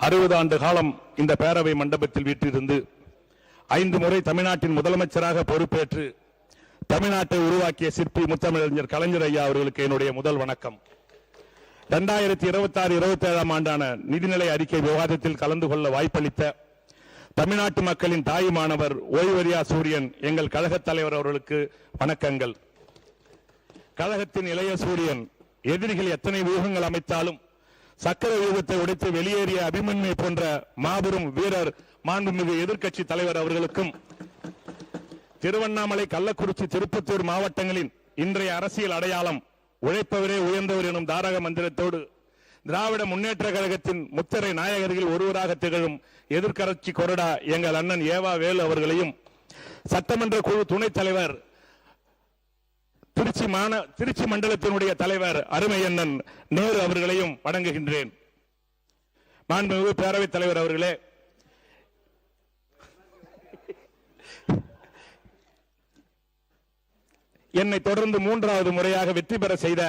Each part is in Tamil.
60 ஆண்டு காலம் இந்த பேரவை மண்டபத்தில் வீற்றிருந்து 5 முறை தமிழ்நாட்டின் முதலமைச்சராக பொறுப்பேற்று தமிழ்நாட்டை உருவாக்கிய சிற்பி முத்தமிழறிஞர் கலைஞர் ஐயா அவர்களுக்கு என்னுடைய முதல் வணக்கம். 2026-27 ஆண்டான நிதிநிலை அறிக்கை விவாதத்தில் கலந்து கொள்ள வாய்ப்பளித்த தமிழ்நாட்டு மக்களின் தாயுமானவர் ஓய்வறியா சூரியன் எங்கள் கழக தலைவர் அவர்களுக்கு வணக்கங்கள். கழகத்தின் இளைய சூரியன் எதிரிகள் எத்தனை வியூகங்கள் அமைத்தாலும் சக்கர வியூகத்தை உடைத்து வெளியேறிய அபிமன்யை போன்ற மாபெரும் வீரர் மாண்புமிகு எதிர்க்கட்சி தலைவர் அவர்களுக்கும் திருவண்ணாமலை, கள்ளக்குறிச்சி, திருப்பத்தூர் மாவட்டங்களின் இன்றைய அரசியல் அடையாளம் உழைப்பவரே உயர்ந்தவர் எனும் தாரக மந்திரத்தோடு திராவிட முன்னேற்ற கழகத்தின் முத்திரை நாயகர்கள் ஒருவராக திகழும் எதிர்க்கட்சி கொறடா எங்கள் அண்ணன் ஏவா வேலு அவர்களையும் சட்டமன்ற குழு துணைத் தலைவர் திருச்சி மண்டலத்தினுடைய தலைவர் அருமை அண்ணன் நேரு அவர்களையும் வணங்குகின்றேன். மாண்புமிகு பேரவைத் தலைவர் அவர்களே, என்னை தொடர்ந்து 3வது முறையாக வெற்றி பெற செய்த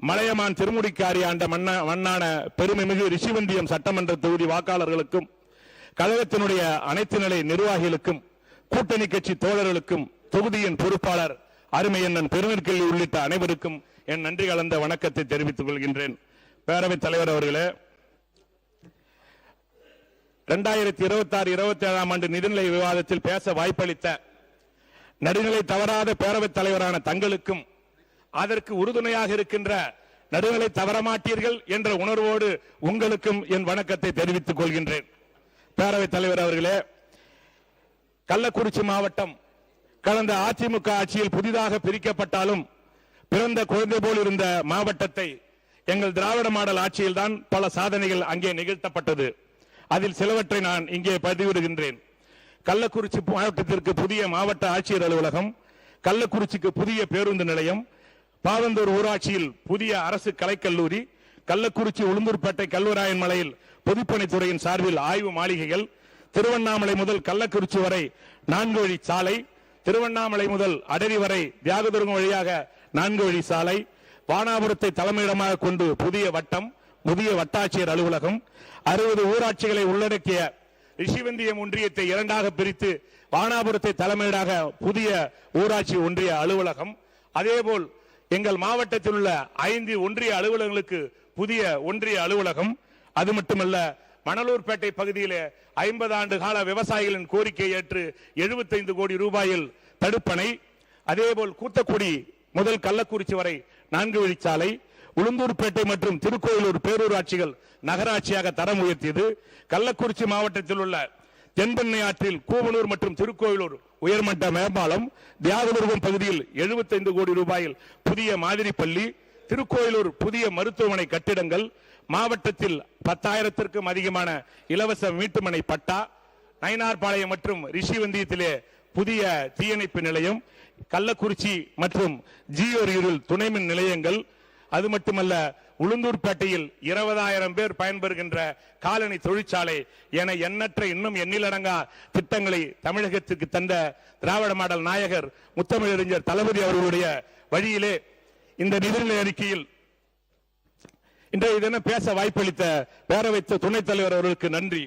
மலையமான் திருமுடிக்காரி ஆண்ட மண்ணான பெருமைமிகு ரிஷிவந்தியம் சட்டமன்ற தொகுதி வாக்காளர்களுக்கும் கழகத்தினுடைய அனைத்து நிலை நிர்வாகிகளுக்கும் கூட்டணி கட்சி தோழர்களுக்கும் தொகுதியின் பொறுப்பாளர் அருமை அண்ணன் பெருமிற்கல்வி உள்ளிட்ட அனைவருக்கும் என் நன்றி கலந்த வணக்கத்தை தெரிவித்துக் கொள்கின்றேன். பேரவைத் தலைவர் அவர்களே, 2026-27 ஆண்டு நிதிநிலை விவாதத்தில் பேச வாய்ப்பளித்த நடுநிலை தவறாத பேரவைத் தலைவரான தங்களுக்கும் அதற்கு உறுதுணையாக இருக்கின்ற நடுநிலை தவறமாட்டீர்கள் என்ற உணர்வோடு உங்களுக்கும் என் வணக்கத்தை தெரிவித்துக் கொள்கின்றேன். பேரவைத் தலைவர் அவர்களே, கள்ளக்குறிச்சி மாவட்டம் கடந்த அதிமுக ஆட்சியில் புதிதாக பிரிக்கப்பட்டாலும் பிறந்த குழந்தை போல் இருந்த மாவட்டத்தை எங்கள் திராவிட மாடல் ஆட்சியில் தான் பல சாதனைகள் அங்கே நிகழ்த்தப்பட்டது. அதில் சிலவற்றை நான் இங்கே பதிவிடுகின்றேன். கள்ளக்குறிச்சி மாவட்டத்திற்கு புதிய மாவட்ட ஆட்சியர் அலுவலகம், கள்ளக்குறிச்சிக்கு புதிய பேருந்து நிலையம், பாவந்தூர் ஊராட்சியில் புதிய அரசு கலைக்கல்லூரி, கள்ளக்குறிச்சி உளுந்தூர்பேட்டை கல்வராயன் மலையில் பொதுப்பணித்துறையின் சார்பில் ஆய்வு மாளிகைகள், திருவண்ணாமலை முதல் கள்ளக்குறிச்சி வரை 4 வழி சாலை, திருவண்ணாமலை முதல் அடரி வரை தியாகதுர்கம் வழியாக 4 வழி சாலை, வானாபுரத்தை தலைமையிடமாக கொண்டு புதிய வட்டம், புதிய வட்டாட்சியர் அலுவலகம், 60 ஊராட்சிகளை உள்ளடக்கிய ரிஷிவந்தியம் ஒன்றியத்தை 2ஆக பிரித்து வானாபுரத்தை தலைமையிடாக புதிய ஊராட்சி ஒன்றிய அலுவலகம், அதேபோல் எங்கள் மாவட்டத்தில் உள்ள 5 ஒன்றிய அலுவலகங்களுக்கு புதிய ஒன்றிய அலுவலகம், அது மட்டுமல்ல மணலூர்பேட்டை பகுதியிலே 50 ஆண்டு கால விவசாயிகளின் கோரிக்கை ஏற்று 75 கோடி ரூபாயில் தடுப்பணை, அதேபோல் கூத்தக்குடி முதல் கள்ளக்குறிச்சி வரை 4 வழிச்சாலை, உளுந்தூர்பேட்டை மற்றும் திருக்கோயிலூர் பேரூராட்சிகள் நகராட்சியாக தரம் உயர்த்தியது, கள்ளக்குறிச்சி மாவட்டத்தில் உள்ள தென்பெண்ணை ஆற்றில் கூவனூர் மற்றும் திருக்கோயிலூர் உயர்மட்ட மேம்பாலம், தியாகதுர்கம் பகுதியில் 75 கோடி ரூபாயில் புதிய மாதிரி பள்ளி, திருக்கோயிலூர் புதிய மருத்துவமனை கட்டிடங்கள், மாவட்டத்தில் 10,000க்கும் அதிகமான இலவச வீட்டுமனை பட்டா, நயினார்பாளையம் மற்றும் ரிஷிவந்தியத்திலே புதிய தீயணைப்பு நிலையம், கள்ளக்குறிச்சி மற்றும் ஜியோரியூரில் துணைமின் நிலையங்கள், அது மட்டுமல்ல உளுந்தூர்பேட்டையில் 20,000 பேர் பயன்பெறுகின்ற காலனி தொழிற்சாலை என எண்ணற்ற இன்னும் எண்ணிலடங்கா திட்டங்களை தமிழகத்திற்கு தந்த திராவிட மாடல் நாயகர் முத்தமிழறிஞர் தளபதி அவர்களுடைய வழியிலே இந்த நிதிநிலை அறிக்கையில் இன்றைய தினம் பேச வாய்ப்பளித்த பேரவைத் துணைத் தலைவர் அவர்களுக்கு நன்றி.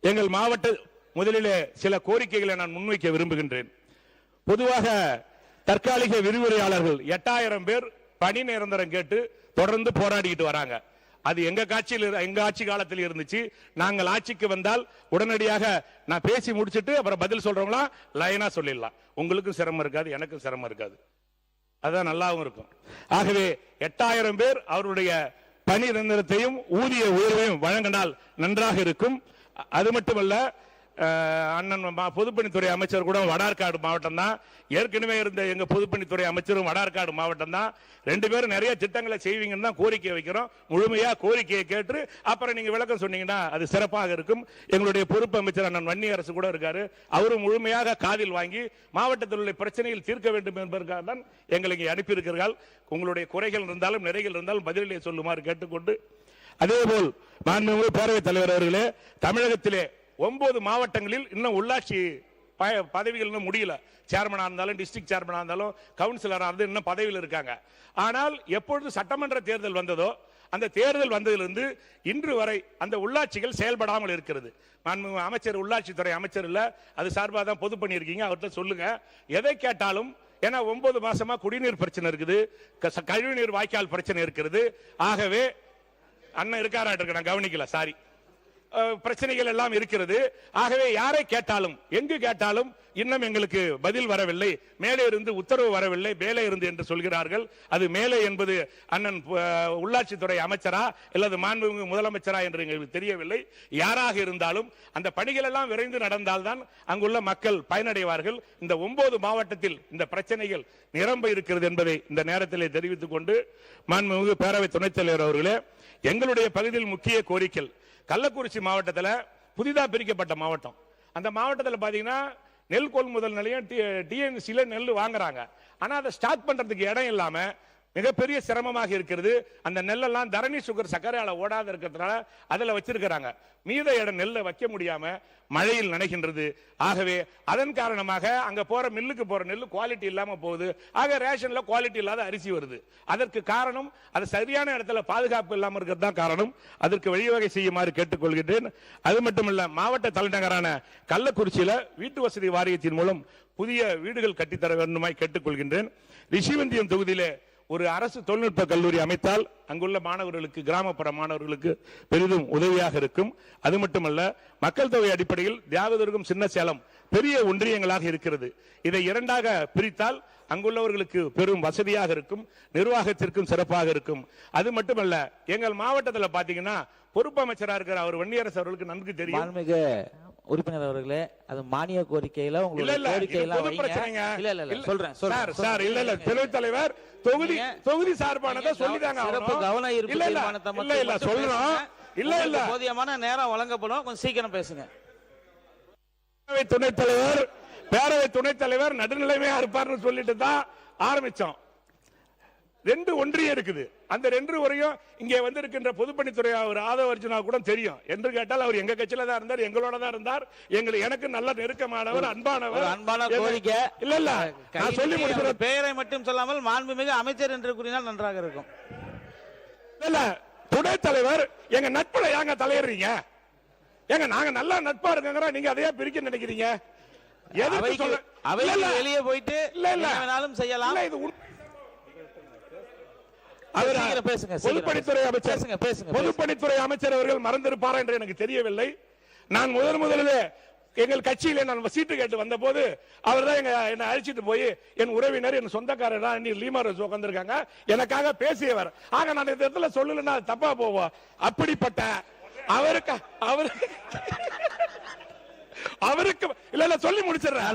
எங்கள் மாவட்ட முதலிலே சில கோரிக்கைகளை நான் முன்வைக்க விரும்புகின்றேன். பொதுவாக தற்காலிக விரிவுரையாளர்கள் 8000 பேர் பணி நிரந்தரம் கேட்டு தொடர்ந்து போராடிட்டு வராங்க. அது எங்க ஆட்சி காலத்தில் இருந்துச்சு. நாங்கள் ஆட்சிக்கு வந்தால் உடனடியாக நான் பேசி முடிச்சிட்டு அப்புறம் பதில் சொல்றவங்களா லைனா சொல்லிடலாம். உங்களுக்கும் சிரமம் இருக்காது, எனக்கும் சிரமம் இருக்காது, அதான் நல்லாவும் இருக்கும். ஆகவே 8000 பேர் அவருடைய பணி நிரந்தரத்தையும் ஊதிய உயர்வையும் வழங்கினால் நன்றாக இருக்கும். அது மட்டுமல்ல, அண்ணன் பொதுப்பணித்துறை அமைச்சர் கூட வடார்காடு மாவட்டம் தான், ஏற்கனவே இருந்த எங்க பொதுப்பணித்துறை அமைச்சரும் வடார்காடு மாவட்டம் தான். 2 பேரும் நிறைய திட்டங்களை செய்வீங்கன்னு தான் கோரிக்கை வைக்கிறோம். முழுமையா கோரிக்கையை கேட்டு அப்புறம் நீங்க விளக்கம் சொன்னீங்கன்னா அது சிறப்பாக இருக்கும். எங்களுடைய பொறுப்பு அமைச்சர் அண்ணன் வன்னி அரசு கூட இருக்காரு, அவரும் முழுமையாக காதில் வாங்கி மாவட்டத்தில் உள்ள பிரச்சனைகள் தீர்க்க வேண்டும் என்பதற்காக தான் எங்களை இங்கே அனுப்பியிருக்கிறார்கள். உங்களுடைய குறைகள் இருந்தாலும் நிறைகள் இருந்தாலும் பதிலே சொல்லுமாறு கேட்டுக்கொண்டு, அதேபோல் மாண்புமிகு பேரவைத் தலைவர் அவர்களே, தமிழகத்திலே 9 மாவட்டங்களில் இன்னும் உள்ளாட்சி பதவிகள் இன்னும் முடியல. சேர்மனா இருந்தாலும், டிஸ்ட்ரிக்ட் சேர்மனா இருந்தாலும், கவுன்சிலரா இருந்தாலும் இன்னும் பதவியில் இருக்காங்க. ஆனால் எப்பொழுது சட்டமன்ற தேர்தல் வந்ததோ அந்த தேர்தல் வந்ததிலிருந்து இன்று வரை அந்த உள்ளாட்சிகள் செயல்படாமல் இருக்கிறது. அமைச்சர் உள்ளாட்சித்துறை அமைச்சர் இல்ல, அது சார்பாக தான் பொது பண்ணியிருக்கீங்க, அவர்கிட்ட சொல்லுங்க. எதை கேட்டாலும், ஏன்னா 9 மாசமா குடிநீர் பிரச்சனை இருக்குது, கழிவுநீர் வாய்க்கால் பிரச்சனை இருக்கிறது. ஆகவே அண்ணன் இருக்காராட்டு நான் கவனிக்கல, சாரி, பிரச்சனைகள் எல்லாம் இருக்கிறது. ஆகவே யாரை கேட்டாலும் எங்கு கேட்டாலும் இன்னும் எங்களுக்கு பதில் வரவில்லை, மேலே இருந்து உத்தரவு வரவில்லை, மேலே இருந்து என்று சொல்கிறார்கள். அது மேலே என்பது அண்ணன் உள்ளாட்சித்துறை அமைச்சரா அல்லது மாண்புமிகு முதலமைச்சரா என்று எங்களுக்கு தெரியவில்லை. யாராக இருந்தாலும் அந்த பணிகள் எல்லாம் விரைந்து நடந்தால்தான் அங்குள்ள மக்கள் பயனடைவார்கள். இந்த 9 மாவட்டத்தில் இந்த பிரச்சனைகள் நிரம்ப இருக்கிறது என்பதை இந்த நேரத்திலே தெரிவித்துக் கொண்டு, மாண்புமிகு பேரவை துணைத் தலைவர் அவர்களே, எங்களுடைய பகுதியில் முக்கிய கோரிக்கை, கள்ளக்குறிச்சி மாவட்டத்தில் புதிதாக பிரிக்கப்பட்ட மாவட்டம். அந்த மாவட்டத்தில் பாத்தீங்கன்னா நெல் கொள்முதல் நிலையம் டிஎன்சில நெல் வாங்குறாங்க. ஆனா அதை ஸ்டாக் பண்றதுக்கு இடம் இல்லாம மிகப்பெரிய சிரமமாக இருக்கிறது. அந்த நெல்லெல்லாம் தரணி சுகர் சர்க்கரை ஆலை ஓடாத இருக்கிறதுனால அதுல வச்சிருக்கிறாங்க. மீத இடம் நெல்லை வைக்க முடியாம மழையில் நனைகின்றது. ஆகவே அதன் காரணமாக அங்க போற மில்லுக்கு போற நெல் குவாலிட்டி இல்லாம போகுது. ஆக ரேஷன்ல குவாலிட்டி இல்லாத அரிசி வருது. அதற்கு காரணம் அது சரியான இடத்துல பாதுகாப்பு இல்லாம இருக்கிறது தான் காரணம். அதற்கு வழிவகை செய்யுமாறு கேட்டுக்கொள்கிறேன். அது மட்டுமல்ல, மாவட்ட தலைநகரான கள்ளக்குறிச்சியில வீட்டு வசதி வாரியத்தின் மூலம் புதிய வீடுகள் கட்டித்தர வேண்டுமாய் கேட்டுக்கொள்கின்றேன். ரிஷிவந்தியம் தொகுதியிலே ஒரு அரசு தொழில்நுட்ப கல்லூரி அமைத்தால் அங்குள்ள மாணவர்களுக்கு, கிராமப்புற மாணவர்களுக்கு பெரிதும் உதவியாக இருக்கும். அது மட்டுமல்ல, மக்கள் தொகை அடிப்படையில் தியாகதுர்கம், சின்ன சேலம் பெரிய ஒன்றியங்களாக இருக்கிறது. இதை 2ஆக பிரித்தால் அங்குள்ளவர்களுக்கு பெரும் வசதியாக இருக்கும், நிர்வாகத்திற்கும் சிறப்பாக இருக்கும். அது மட்டுமல்ல, எங்கள் மாவட்டத்தில் பாத்தீங்கன்னா பொறுப்பு அமைச்சராக இருக்கிற அவர் வன்னியரசு அவர்களுக்கு நன்கு தெரியும். உறுப்பினர் அவர்களே, அது மானிய கோரிக்கையில துணைத் தலைவர் தொகுதி சார்பானதை சொல்லிதாங்க கவனம் ஈர்ப்பு சொல்றோம். போதியமான நேரம் வழங்கப்படும், கொஞ்சம் சீக்கிரம் பேசுங்க. பேரவை துணைத் தலைவர் நடுநிலைமையா இருப்பார்னு சொல்லிட்டு தான் ஆரம்பிச்சோம். 2 ஒன்றியம் இருக்குது. அந்த 2 வரையும் இங்கே வந்திருக்கின்ற பொதுப்பணித்துறை அவர் ஆதவ அர்ஜுனா கூட தெரியும். என்று கேட்டால் அவர் எங்க கட்சியில தான் இருந்தார், எங்களோட தான் இருந்தார். எனக்கு நல்ல நெருக்கமானவர், அன்பானவர். அன்பான கோரிக்கை இல்ல நான் சொல்லி முடிக்கிற பெயரை மட்டும் சொல்லாமல் மாண்புமிகு அமைச்சர் என்று கூறினால் நன்றாக இருக்கும். இல்ல துணைத் தலைவர் எங்க நட்புல ஏங்க தலையிடுறீங்க? ஏங்க நாங்க நல்லா நட்பா இருக்கோங்கிற நீங்க அதையே பிரிக்க நினைக்கிறீங்க? வெளியே போயிட்டு வேணாலும் செய்யலாம். பொதுப்பணித்துறை அமைச்சர் அவர்கள் மறந்திருப்பாரா என்று எனக்கு தெரியவில்லை. நான் முதலிலே எங்கள் கட்சியில நான் சீட்டு கேட்டு வந்த போது அவர் தான் என்னை அழைச்சிட்டு போய் என் உறவினர், என் சொந்தக்காரர் தான் லீமாரஸ் உட்கார்ந்திருக்காங்க, எனக்காக பேசியவர். ஆக நான் இந்த இடத்துல சொல்லலன்னா தப்பா போவோம். அப்படிப்பட்ட அவருக்கு இல்ல சொல்லி முடிச்சிடறேன்.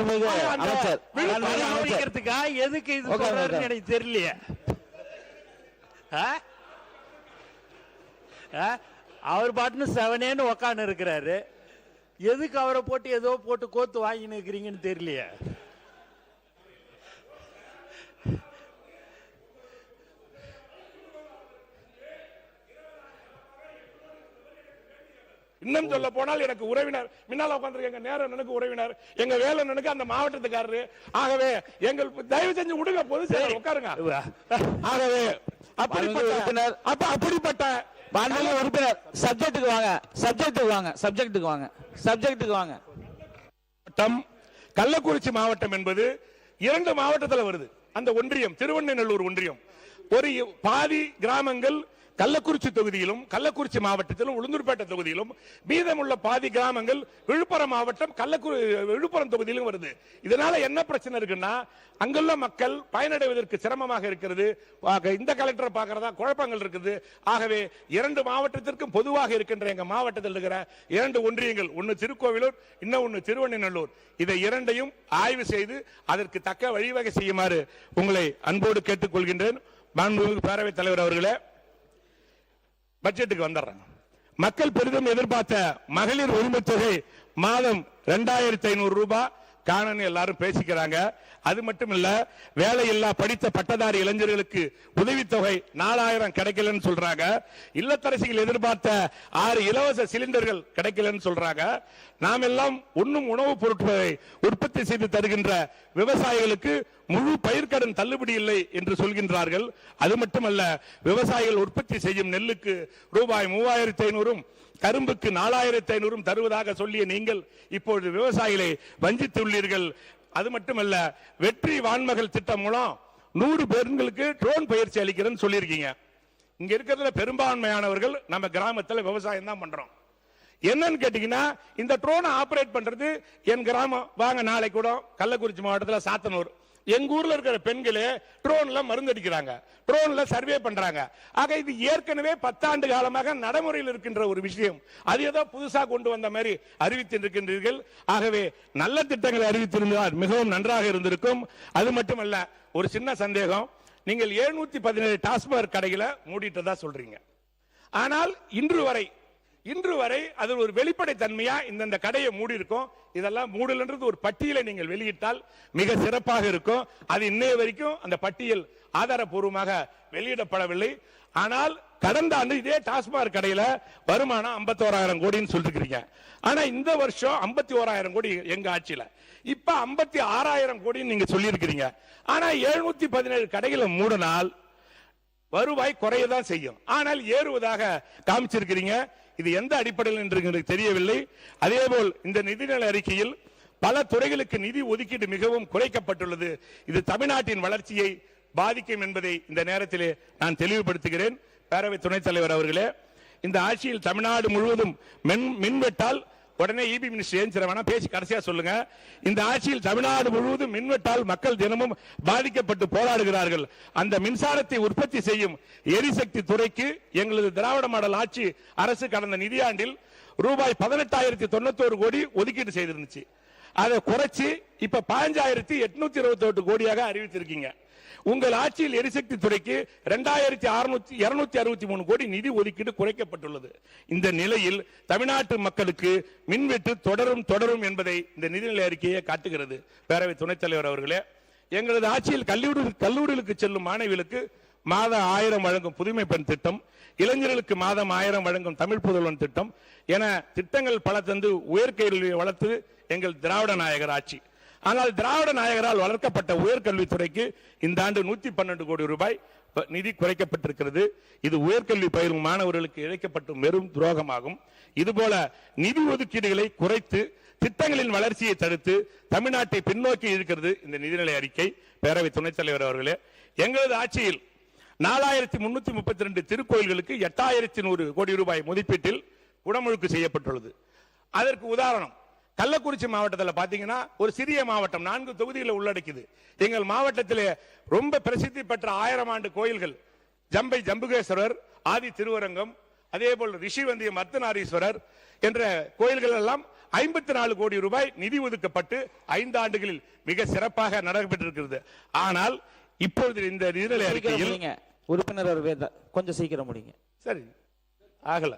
எதுக்கு இது சொல்றாருன்னு எனக்கு தெரியலையே. அவர் பாட்டுன்னு செவனேன்னு உக்காந்து இருக்கிறாரு. எதுக்கு அவரை போட்டு ஏதோ போட்டு கோத்து வாங்கின்னு இருக்கிறீங்கன்னு தெரியலையே. இன்னும் சொல்ல போனால் எனக்கு உறவினர், முன்னால உட்கார்ந்திருக்க நேரம் எனக்கு உறவினர், எங்க வேலை எனக்கு அந்த மாவட்டத்துக்காரரு. ஆகவே எங்கள் தயவு செஞ்சு விடுங்க, பொது செயலர் உட்காருங்க. ஆகவே அப்படிப்பட்ட உறுப்பினர் சப்ஜெக்ட்டுக்கு வாங்க. கள்ளக்குறிச்சி மாவட்டம் என்பது 2 மாவட்டத்தில் வருது. அந்த ஒன்றியம் திருவண்ணநல்லூர் ஒன்றியம். ஒரு பாதி கிராமங்கள் கள்ளக்குறிச்சி தொகுதியிலும் கள்ளக்குறிச்சி மாவட்டத்திலும் உளுந்தூர்பேட்டை தொகுதியிலும், மீதமுள்ள பாதி கிராமங்கள் விழுப்புரம் மாவட்டம் விழுப்புரம் தொகுதியிலும் வருது. இதனால என்ன பிரச்சனை இருக்குன்னா, அங்குள்ள மக்கள் பயனடைவதற்கு சிரமமாக இருக்கிறது. இந்த கலெக்டரை பார்க்கறதா குழப்பங்கள் இருக்குது. ஆகவே 2 மாவட்டத்திற்கும் பொதுவாக இருக்கின்ற எங்க மாவட்டத்தில் இருக்கிற 2 ஒன்றியங்கள், ஒன்னு திருக்கோவிலூர், இன்னொன்னு திருவண்ணநல்லூர், இதை 2ஐயும் ஆய்வு செய்து அதற்கு தக்க வழிவகை செய்யுமாறு உங்களை அன்போடு கேட்டுக்கொள்கின்றேன். மாண்புமிகு பேரவைத் தலைவர் அவர்களே, பட்ஜெட்டுக்கு வந்துடுறாங்க. மக்கள் பெரிதும் எதிர்பார்த்த மகளிர் உரிமை தொகை மாதம் 2500 ரூபாய் காணன்னு எல்லாரும் பேசிக்கிறாங்க. அது மட்டும் இல்ல, வேலையில்லா படித்த பட்டதாரி இளைஞர்களுக்கு உதவித்தொகை 4000 கிடைக்கலன்னு சொல்றாங்க. இல்லத்தரசிகள் எதிர்பார்த்த 6 இலவச சிலிண்டர்கள் கிடைக்கலன்னு சொல்றாங்க. நாம் எல்லாம் உண்ணும் உணவுப் பொருட்களை உற்பத்தி செய்து தருகின்ற விவசாயிகளுக்கு முழு பயிர்க்கடன் தள்ளுபடி இல்லை என்று சொல்கின்றார்கள். அது மட்டுமல்ல, விவசாயிகள் உற்பத்தி செய்யும் நெல்லுக்கு ரூபாய் 3500 கரும்புக்கு 4500 தருவதாக சொல்லிய நீங்கள் இப்பொழுது விவசாயிகளை வஞ்சித்துள்ளீர்கள். அது மட்டுமல்ல, வெற்றி வான்மகள் திட்டம் மூலம் 100 பெண்களுக்கு ட்ரோன் பயிற்சி அளிக்கிறேன்னு சொல்லியிருக்கீங்க. இங்க இருக்கிறதுல பெரும்பான்மையானவர்கள் நம்ம கிராமத்துல விவசாயம் தான் பண்றோம். என்னன்னு கேட்டீங்கன்னா, இந்த ட்ரோனை ஆபரேட் பண்றது என் கிராமம். வாங்க நாளை கூட கள்ளக்குறிச்சி மாவட்டத்தில் சாத்தனூர், எங்க ஊர்ல இருக்கிற பெண்களே ட்ரோன்ல மருந்து அடிக்கிறாங்க, ட்ரோன்ல சர்வே பண்றாங்க. ஆக இது ஏற்கனவே 10 ஆண்டு காலமாக நடைமுறையில் இருக்கின்ற ஒரு விஷயம். அது ஏதோ புதுசா கொண்டு வந்த மாதிரி அறிவித்திருக்கின்றீர்கள். ஆகவே நல்ல திட்டங்களை அறிவித்திருந்தால் மிகவும் நன்றாக இருந்திருக்கும். அது மட்டுமல்ல, ஒரு சின்ன சந்தேகம், நீங்கள் 717 டாஸ்மாக் கடைகளை மூடிட்டதா சொல்றீங்க. ஆனால் இன்று வரை அது ஒரு வெளிப்படை தன்மையா இந்த கடையை மூடி இருக்கும். இதெல்லாம் மூடலன்றது ஒரு பட்டியலை நீங்கள் வெளியிட்டால் மிக சிறப்பாக இருக்கும். அது இன்னைய வரைக்கும் அந்த பட்டியல் ஆதாரப்பூர்வமாக வெளியிடப்படவில்லை. ஆனால் கடந்த ஆண்டு இதே டாஸ்மாக் கடையில வருமானம் 51,000 கோடின்னு சொல்லிருக்கீங்க. ஆனா இந்த வருஷம் 51,000 கோடி எங்க ஆட்சியில, இப்ப 56,000 கோடின்னு நீங்க சொல்லி இருக்கிறீங்க. ஆனா 717 கடைகளை மூடனால் வருவாய் குறையதான் செய்யும், ஆனால் ஏறுவதாக காமிச்சிருக்கிறீங்க. இது எந்த அடிப்படையில் என்று எனக்கு தெரியவில்லை. அதேபோல் இந்த நிதிநிலை அறிக்கையில் பல துறைகளுக்கு நிதி ஒதுக்கீடு மிகவும் குறைக்கப்பட்டுள்ளது. இது தமிழ்நாட்டின் வளர்ச்சியை பாதிக்கும் என்பதை இந்த நேரத்திலே நான் தெளிவுபடுத்துகிறேன். பேரவை துணைத் தலைவர் அவர்களே, இந்த ஆட்சியில் தமிழ்நாடு முழுவதும் மின்வெட்டால் உடனே இபி மினிஸ்டர் ஏஞ்சிரவனா பேசி கடைசியா சொல்லுங்க. இந்த ஆட்சியில் தமிழ்நாடு முழுவதும் மின்வெட்டால் மக்கள் தினமும் பாதிக்கப்பட்டு போராடுகிறார்கள். அந்த மின்சாரத்தை உற்பத்தி செய்யும் எரிசக்தி துறைக்கு எங்களது திராவிட மாடல் ஆட்சி அரசு கடந்த நிதியாண்டில் ரூபாய் 18,091 கோடி ஒதுக்கீடு செய்திருந்துச்சு. அதை குறைச்சு இப்ப 15,828 கோடியாக அறிவித்திருக்கீங்க. உங்கள் ஆட்சியில் எரிசக்தி துறைக்கு 2,263 கோடி நிதி ஒதுக்கீடு குறைக்கப்பட்டுள்ளது. இந்த நிலையில் தமிழ்நாட்டு மக்களுக்கு மின்வெட்டு தொடரும் என்பதை இந்த நிதிநிலை அறிக்கையை காட்டுகிறது. பேரவை துணைத் தலைவர் அவர்களே, எங்களது ஆட்சியில் கல்லூரிகளுக்கு செல்லும் மாணவிகளுக்கு மாதம் 1000 வழங்கும் புதுமை பெண் திட்டம், இளைஞர்களுக்கு மாதம் 1000 வழங்கும் தமிழ் புதல்வன் திட்டம் என திட்டங்கள் பல தந்து உயர்கல்வியை வளர்த்து எங்கள் திராவிட நாயகர் ஆட்சி. ஆனால் திராவிட நாயகரால் வளர்க்கப்பட்ட உயர்கல்வித்துறைக்கு இந்த ஆண்டு 112 கோடி ரூபாய் நிதி குறைக்கப்பட்டிருக்கிறது. இது உயர்கல்வி பயிலும் மாணவர்களுக்கு இழைக்கப்பட்ட வெறும் துரோகமாகும். இதுபோல நிதி ஒதுக்கீடுகளை குறைத்து திட்டங்களின் வளர்ச்சியை தடுத்து தமிழ்நாட்டை பின்னோக்கி இருக்கிறது இந்த நிதிநிலை அறிக்கை. பேரவை துணைத் தலைவர் அவர்களே, எங்களது ஆட்சியில் 4,332 திருக்கோயில்களுக்கு 8,100 கோடி ரூபாய் மதிப்பீட்டில் குடமுழுக்கு செய்யப்பட்டுள்ளது. அதற்கு உதாரணம், கள்ளக்குறிச்சி மாவட்டத்தில் பாத்தீங்கன்னா ஒரு சிறிய மாவட்டம், 4 தொகுதிகளை உள்ளடக்கியது. எங்கள் மாவட்டத்திலே ரொம்ப பிரசித்தி பெற்ற 1000 ஆண்டு கோயில்கள், ஜம்பை ஜம்புகேஸ்வரர், ஆதி திருவரங்கம், அதே போல் ரிஷிவந்தியம் அர்த்தநாரீஸ்வரர் என்ற கோயில்கள் எல்லாம் 54 கோடி ரூபாய் நிதி ஒதுக்கப்பட்டு 5 ஆண்டுகளில் மிக சிறப்பாக நடைபெற்றிருக்கிறது. ஆனால் இப்பொழுது இந்த நிதிநிலை அறிக்கையில் உறுப்பினர் கொஞ்சம் சீக்கிரம் முடிங்க. சரி, ஆகல.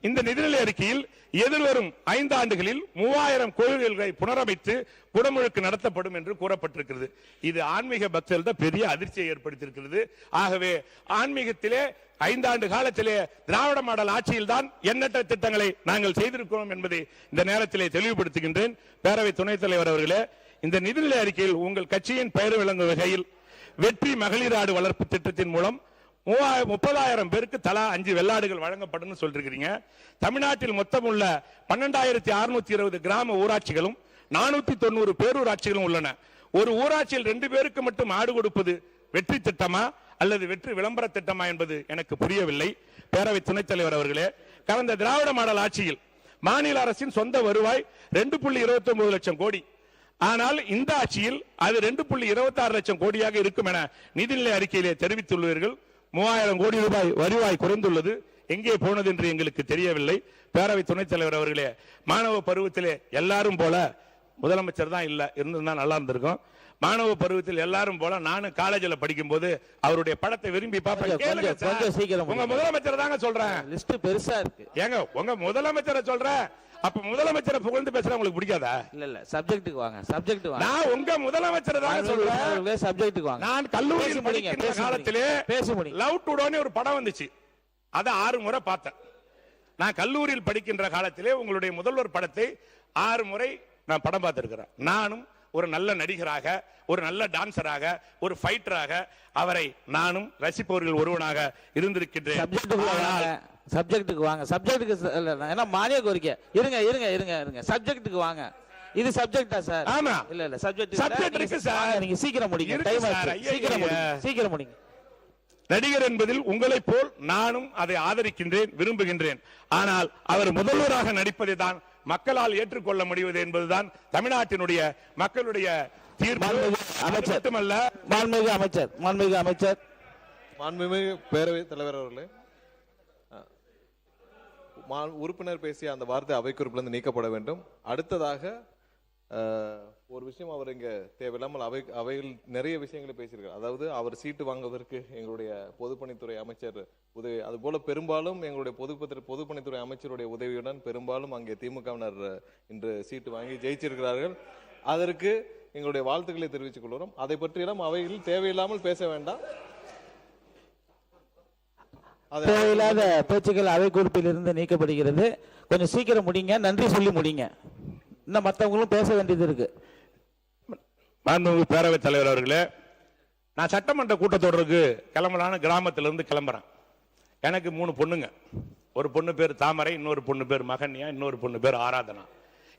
இந்த நிதிநிலை அறிக்கையில் எதிர்வரும் 5 ஆண்டுகளில் 3000 கோயில்களை புனரமைத்து குடமுழுக்கு நடத்தப்படும் என்று கூறப்பட்டிருக்கிறது. இது ஆன்மீக பக்தர்கள் பெரிய அதிர்ச்சியை ஏற்படுத்தியிருக்கிறது. ஆகவே ஆன்மீகத்திலே 5 ஆண்டு காலத்திலே திராவிட மாடல் ஆட்சியில் தான் எண்ணற்ற திட்டங்களை நாங்கள் செய்திருக்கிறோம் என்பதை இந்த நேரத்திலே தெளிவுபடுத்துகின்றேன். பேரவை துணைத் தலைவர் அவர்களே, இந்த நிதிநிலை அறிக்கையில் உங்கள் கட்சியின் பெயர் விளங்கும் வகையில் வெற்றி மகளிர் ஆடு வளர்ப்பு திட்டத்தின் மூலம் 30,000 பேருக்கு தலா 5 வெள்ளாடுகள் வழங்கப்படும் சொல்றீங்க. தமிழ்நாட்டில் மொத்தம் உள்ள 12,620 கிராம ஊராட்சிகளும் 490 பேரூராட்சிகளும் உள்ளன. ஒரு ஊராட்சியில் 2 பேருக்கு மட்டும் ஆடு கொடுப்பது வெற்றி திட்டமா அல்லது வெற்றி விளம்பர திட்டமா என்பது எனக்கு புரியவில்லை. பேரவை துணைத் தலைவர் அவர்களே, கடந்த திராவிட மாடல் ஆட்சியில் மாநில அரசின் சொந்த வருவாய் 2.29 லட்சம் கோடி. ஆனால் இந்த ஆட்சியில் அது 2.26 லட்சம் கோடியாக இருக்கும் என நிதிநிலை அறிக்கையிலே தெரிவித்துள்ளீர்கள். 3000 கோடி ரூபாய் வருவாய் குறைந்துள்ளது. எங்கே போனது என்று எங்களுக்கு தெரியவில்லை. பேரவை துணைத் தலைவர் அவர்களே, மாணவ பருவத்திலே எல்லாரும் போல முதலமைச்சர் தான் இல்ல இருந்தா நல்லா இருந்திருக்கும். மாணவ பருவத்தில் எல்லாரும் போல நானும் காலேஜில் படிக்கும் போது அவருடைய படத்தை விரும்பி பார்ப்பேன். உங்க முதலமைச்சர் தாங்க சொல்றேன், லிஸ்ட் பெருசா இருக்கு. ஏங்க உங்க முதலமைச்சரை சொல்றேன், அப்ப முதலமைச்சரை புகழ்ந்து பேசுற உங்களுக்கு பிடிக்காதா? இல்ல சப்ஜெக்ட்டுக்கு வாங்க, சப்ஜெக்ட் வாங்க. நான் உங்க முதலமைச்சரை தான் சொல்றேன், சப்ஜெக்ட்டுக்கு வாங்க. நான் கல்லூரியில் படிக்கிற காலத்திலே லவ் டுடேன்னு ஒரு படம் வந்துச்சு, அதை 6 முறை பார்த்தேன். நான் கல்லூரியில் படிக்கின்ற காலத்திலே உங்களுடைய முதல்வர் படத்தை 6 முறை நான் படம் பார்த்திருக்கிறேன். நானும் ஒரு நல்ல நடிகராக, ஒரு நல்ல டான்சராக, ஒரு ஃபைட்டராக அவரை நானும் ரசிப்பவர்கள் ஒருவனாக இருந்திருக்கின்றேன். சப்ஜெக்ட்டுக்கு வாங்க. சப்ஜெக்ட்டுக்கு ஏன்னா மானிய கோரிக்கை. இருங்க சப்ஜெக்ட்டுக்கு வாங்க. இது சப்ஜெக்ட்டா சார்? ஆமா. இல்ல சப்ஜெக்ட் இருக்கு சார். நீங்க சீக்கிரம் முடிங்க. டைம் ஆச்சு. சீக்கிரம் முடிங்க. நடிகர் என்பதில் உங்களை போல் நானும் அதை ஆதரிக்கின்றேன், விரும்புகின்றேன். ஆனால் அவர் முதல்வராக நடிப்பதை தான் மக்களால் ஏற்றுக்கொள்ள முடிவது என்பதுதான் தமிழ்நாட்டினுடைய மக்களுடைய தீர்ப்பு. மட்டுமல்ல, மாண்புமிகு அமைச்சர், மாண்புமிகு பேரவைத் தலைவர் அவர்களே, உறுப்பினர் பேசிய அந்த வார்த்தை அவை குறிப்பிலிருந்து நீக்கப்பட வேண்டும். அடுத்ததாக ஒரு விஷயம், அவர் இங்க தேவையில்லாமல் அவையில் நிறைய விஷயங்களை பேசியிருக்கார். அதாவது அவர் சீட்டு வாங்குவதற்கு எங்களுடைய பொதுப்பணித்துறை அமைச்சர் உதவி, அதுபோல பெரும்பாலும் எங்களுடைய பொதுப்பணித்துறை அமைச்சருடைய உதவியுடன் பெரும்பாலும் அங்கே திமுகவினர் இன்று சீட்டு வாங்கி ஜெயிச்சிருக்கிறார்கள். அதற்கு எங்களுடைய வாழ்த்துக்களை தெரிவித்துக் கொள்கிறோம். அதை பற்றியெல்லாம் அவையில் தேவையில்லாமல் பேச வேண்டாம். தேவையில்லாத பேச்சுக்கள் அவை குறிப்பில் இருந்து நீக்கப்படுகிறது. கொஞ்சம் சீக்கிரம் முடிங்க. நன்றி சொல்லி முடிங்க. இன்னும் மற்றவங்களும் பேச வேண்டியது இருக்கு. மாண்புமிகு பேரவைத் தலைவர் அவர்களே, நான் சட்டமன்ற கூட்டத்தொடருக்கு கிளம்பலான்னு கிராமத்திலிருந்து கிளம்புறேன். எனக்கு 3 பொண்ணுங்க. ஒரு பொண்ணு பேர் தாமரை, இன்னொரு பொண்ணு பேர் மகன்யா, இன்னொரு பொண்ணு பேர் ஆராதனா.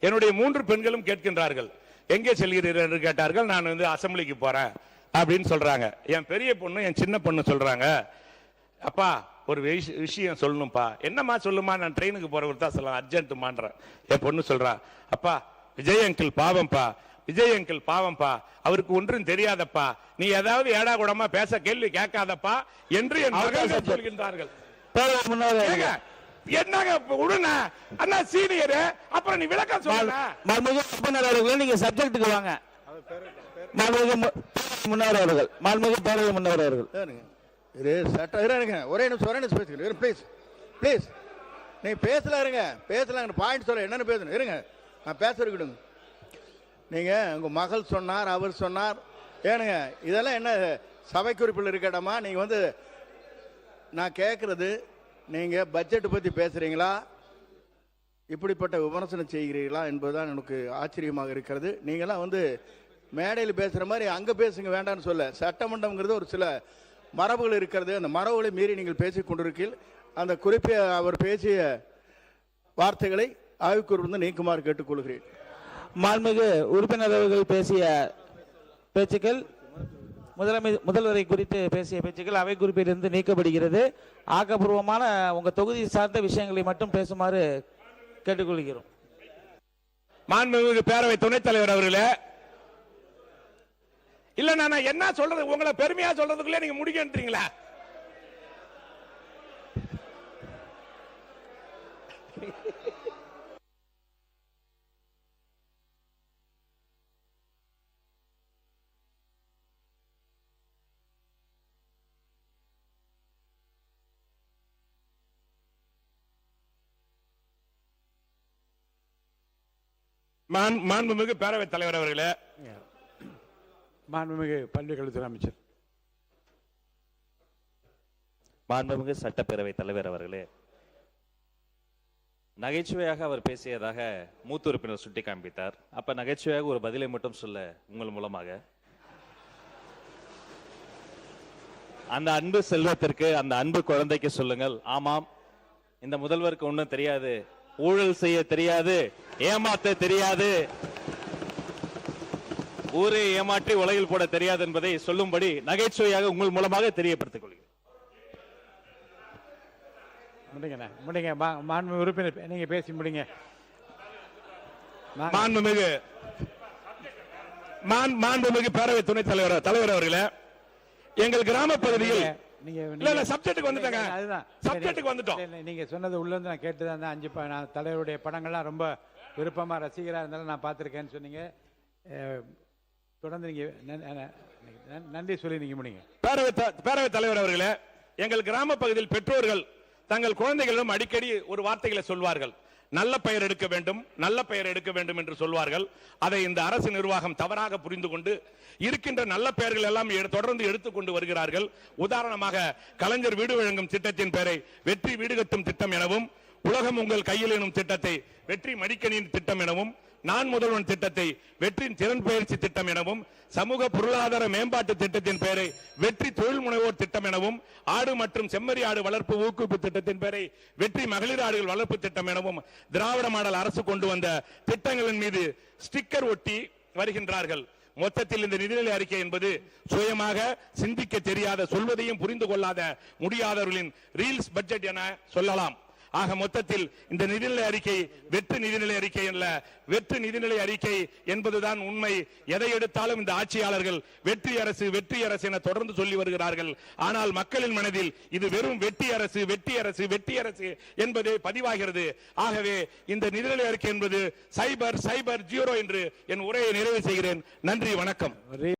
என்னுடைய 3 பெண்களும் கேட்கின்றார்கள், எங்கே செல்கிறீர்கள் என்று கேட்டார்கள். நான் அசம்பிளிக்கு போறேன் அப்படின்னு சொல்றாங்க. என் பெரிய பொண்ணு, என் சின்ன பொண்ணு சொல்றாங்க, அப்பா ஒரு விஷயம் சொல்லணும்ப்பா. என்னம்மா சொல்லுமா? நான் ட்ரெயினுக்கு போறவர் தான் சொல்லலாம், அர்ஜென்ட்டுமான்றேன். என் பொண்ணு சொல்றா, அப்பா விஜய் அங்கிள் பாவம்பா, விஜய் அங்கிள் பாவம்பா, அவருக்கு ஒன்றும் தெரியாதப்பா, நீ ஏதாவது ஏடா கூடமா பேச கேள்வி கேட்காதப்பா என்று என் மகள்கள் சொல்கின்றார்கள். என்னங்க உடனே அண்ணா சீனியர், அப்புறம் நீ விளக்கம் சொல்லுங்க. நீங்க சப்ஜெக்ட்டுக்கு வாங்க. முன்னவர் அவர்கள் ஒரே நிமிஷம் பேசுகிறேன். ப்ளீஸ் நீ பேசலாம் பாயிண்ட் சொல்ல என்னன்னு பேசணும். இருங்க, நான் பேச இருக்கட்டும். நீங்க உங்க மகள் சொன்னார், அவர் சொன்னார், ஏனுங்க இதெல்லாம் என்ன சபை குறிப்பில் இருக்கட்டாமா? நீங்க நான் கேட்கறது, நீங்க பட்ஜெட் பத்தி பேசுறீங்களா, இப்படிப்பட்ட விமர்சனம் செய்கிறீர்களா என்பதுதான் எனக்கு ஆச்சரியமாக இருக்கிறது. நீங்களாம் மேடையில் பேசுற மாதிரி அங்க பேசுங்க, வேண்டாம்னு சொல்ல. சட்டமன்றம்ங்கிறது ஒரு சில மரபுகள் இருக்கிறது. அந்த மரபுகளை மீறி நீங்கள் பேசிக் கொண்டிருக்கீர்கள். அந்த குறிப்பிட்ட அவர் பேசிய வார்த்தைகளை ஆய்வுக்குறிப்பிலிருந்து நீக்குமாறு கேட்டுக்கொள்கிறேன். மாண்புமிகு உறுப்பினர் அவர்கள் பேசிய பேச்சுக்கள், முதல்வரை குறித்து பேசிய பேச்சுக்கள் அவை குறிப்பிலிருந்து நீக்கப்படுகிறது. ஆக்கப்பூர்வமான உங்க தொகுதி சார்ந்த விஷயங்களை மட்டும் பேசுமாறு கேட்டுக்கொள்கிறோம். மாண்புமிகு பேரவை துணைத் தலைவர் அவர்களே, இல்ல நான் என்ன சொல்றது, உங்களை பெருமையா சொல்றதுக்குள்ளே நீங்க முடிக்கின்றீங்களா? மாண்புமிகு பேரவைத் தலைவர் அவர்களே, மாண்புமிகு பள்ளிக்கல்வித்துறை அமைச்சர், மாண்புமிகு சட்டப்பேரவை தலைவர் அவர்களே, நகைச்சுவையாக அவர் பேசியதாக மூத்த உறுப்பினர் சுட்டி காண்பித்தார். அப்ப நகைச்சுவையாக ஒரு பதிலை மட்டும் சொல்ல உங்கள் மூலமாக, அந்த அன்பு செல்வத்திற்கு, அந்த அன்பு குழந்தைக்கு சொல்லுங்கள், ஆமாம் இந்த முதல்வருக்கு ஒன்றும் தெரியாது, ஊழல் செய்ய தெரியாது, ஏமாத்த தெரியாது, ஊரை ஏமாற்றி உலகில் போட தெரியாது என்பதை சொல்லும்படி நகைச்சுவையாக உங்கள் மூலமாக தெரியப்படுத்திக் கொள்கிறேன். முடிங்க மாண்புமிகு உறுப்பினர், நீங்க பேசி முடிங்க. மாண்புமிகு பேரவை துணைத் தலைவர் அவர்களே, எங்கள் கிராம பகுதியில் நீங்க சொன்னது உள்ள இருந்து நான் கேட்டுதான் 5 தலைவருடைய படங்கள்லாம் ரொம்ப விருப்பமா ரசிகரா இருந்தாலும் நான் பார்த்திருக்கேன்னு சொன்னீங்க. தொடர்ந்து நீங்க நன்றி சொல்லி நீங்க முடிங்க. பேரவைத் தலைவர் அவர்களே, எங்கள் கிராம பகுதியில் பெற்றோர்கள் தங்கள் குழந்தைகளிடம் அடிக்கடி ஒரு வார்த்தைகளை சொல்வார்கள், நல்ல பெயர் எடுக்க வேண்டும், நல்ல பெயர் எடுக்க வேண்டும் என்று சொல்வார்கள். அதை இந்த அரசு நிர்வாகம் தவறாக புரிந்து கொண்டு இருக்கின்ற நல்ல பெயர்கள் எல்லாம் தொடர்ந்து எடுத்துக்கொண்டு வருகிறார்கள். உதாரணமாக கலைஞர் வீடு வழங்கும் திட்டத்தின் பெயரை வெற்றி வீடு கட்டும் திட்டம் எனவும், உலகம் உங்கள் கையில் எனும் திட்டத்தை வெற்றி மடிக்கணியின் திட்டம் எனவும், நான் முதல்வன் திட்டத்தை வெற்றி திறன் பயிற்சி திட்டம் எனவும், சமூக பொருளாதார மேம்பாட்டு திட்டத்தின் பெயரை வெற்றி தொழில் முனைவோர் திட்டம் எனவும், ஆடு மற்றும் செம்மறி ஆடு வளர்ப்பு ஊக்குவிப்பு திட்டத்தின் பெயரை வெற்றி மகளிர் ஆடுகள் வளர்ப்பு திட்டம் எனவும் திராவிட மாடல் அரசு கொண்டு வந்த திட்டங்களின் மீது ஸ்டிக்கர் ஒட்டி வருகின்றார்கள். மொத்தத்தில் இந்த நிதிநிலை அறிக்கை என்பது சுயமாக சிந்திக்க தெரியாத, சொல்வதையும் புரிந்து கொள்ளாத முடியாதவர்களின் ரீல்ஸ் பட்ஜெட் என சொல்லலாம். ஆக மொத்தத்தில் இந்த நிதிநிலை அறிக்கை வெற்றி நிதிநிலை அறிக்கை அல்ல, வெற்றி நிதிநிலை அறிக்கை என்பதுதான் உண்மை. எதை எடுத்தாலும் இந்த ஆட்சியாளர்கள் வெற்றி அரசு வெற்றி அரசு என தொடர்ந்து சொல்லி வருகிறார்கள். ஆனால் மக்களின் மனதில் இது வெறும் வெற்றி அரசு வெற்றி அரசு வெற்றி அரசு என்பதே பதிவாகிறது. ஆகவே இந்த நிதிநிலை அறிக்கை என்பது சைபர் சைபர் ஜீரோ என்று என் உரையை நிறைவு செய்கிறேன். நன்றி, வணக்கம்.